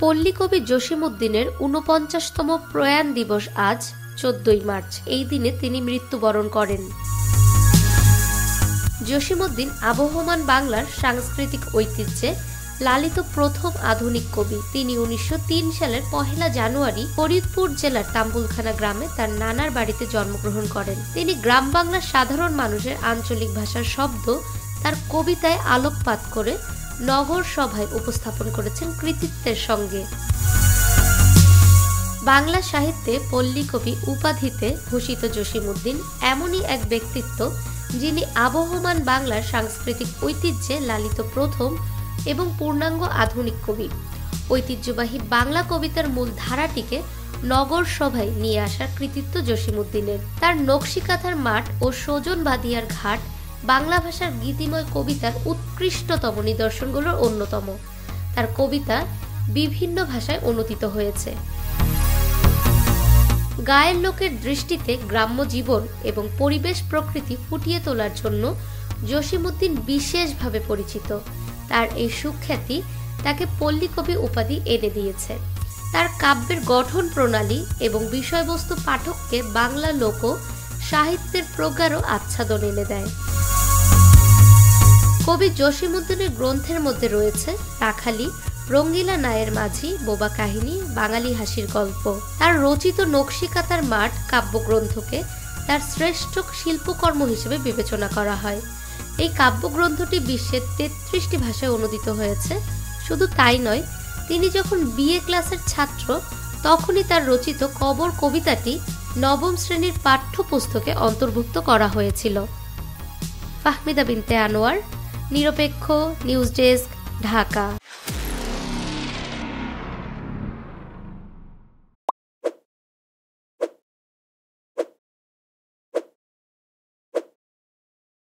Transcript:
পল্লী কবি জসিমউদ্দিনের ৪৯তম প্রয়াণ দিবস আজ ১৪ই মার্চ। এই দিনে তিনি মৃত্যুবরণ করেন। জসিমউদ্দিন আবহমান বাংলার সাংস্কৃতিক ঐতিহ্যে লালিত প্রথম আধুনিক কবি। তিনি ১৯০৩ সালের ১ জানুয়ারি ফরিদপুর জেলার তাম্বুলখানা গ্রামে তার নানার বাড়িতে জন্মগ্রহণ করেন। তিনি গ্রাম বাংলার সাধারণ মানুষের আঞ্চলিক ভাষার শব্দ তার কবিতায় আলোকপাত করে নগর সভায় উপস্থাপন করেছেন কৃতিত্বের সঙ্গে। বাংলা সাহিত্যে পল্লী কবি উপাধিতে ভূষিত জসিমউদ্দিন এমনই এক ব্যক্তিত্ব, যিনি আবহমান বাংলার সাংস্কৃতিক ঐতিহ্যে লালিত প্রথম এবং পূর্ণাঙ্গ আধুনিক কবি। ঐতিহ্যবাহী বাংলা কবিতার মূল ধারাটিকে নগর সভায় নিয়ে আসার কৃতিত্ব জসিমউদ্দিনের। তার নকশিকাঁথার মাঠ ও সজন বাদিয়ার ঘাট বাংলা ভাষার গীতিময় কবিতার উৎকৃষ্টতম নিদর্শনগুলোর অন্যতম। তার কবিতা বিভিন্ন ভাষায় অনুদিত হয়েছে। গায়ের লোকের দৃষ্টিতে গ্রাম্য জীবন এবং পরিবেশ প্রকৃতি ফুটিয়ে তোলার জন্য জসিমউদ্দিন বিশেষভাবে পরিচিত। তার এই সুখ্যাতি তাকে পল্লী কবি উপাধি এনে দিয়েছে। তার কাব্যের গঠন প্রণালী এবং বিষয়বস্তু পাঠককে বাংলা লোক সাহিত্যের প্রগাঢ় আচ্ছাদন এনে দেয়। কবি জসিমউদ্দিনের গ্রন্থের মধ্যে রয়েছে রাখালি, রঙ্গিলা নায়ের মাঝি, বোবা কাহিনী, বাঙালি হাসির গল্প। তার রচিত নকশিকাঁথার মাঠ কাব্যগ্রন্থকে তার শ্রেষ্ঠ শিল্পকর্ম হিসেবে বিবেচনা করা হয়। এই কাব্যগ্রন্থটি বিশ্বের ৩৩টি ভাষায় অনুদিত হয়েছে। শুধু তাই নয়, তিনি যখন বিএ ক্লাসের ছাত্র তখনই তার রচিত কবর কবিতাটি নবম শ্রেণীর পাঠ্যপুস্তকে অন্তর্ভুক্ত করা হয়েছিল। ফাহমিদা বিনতে আনোয়ার, নিরপেক্ষ, নিউজ ডেস্ক, ঢাকা।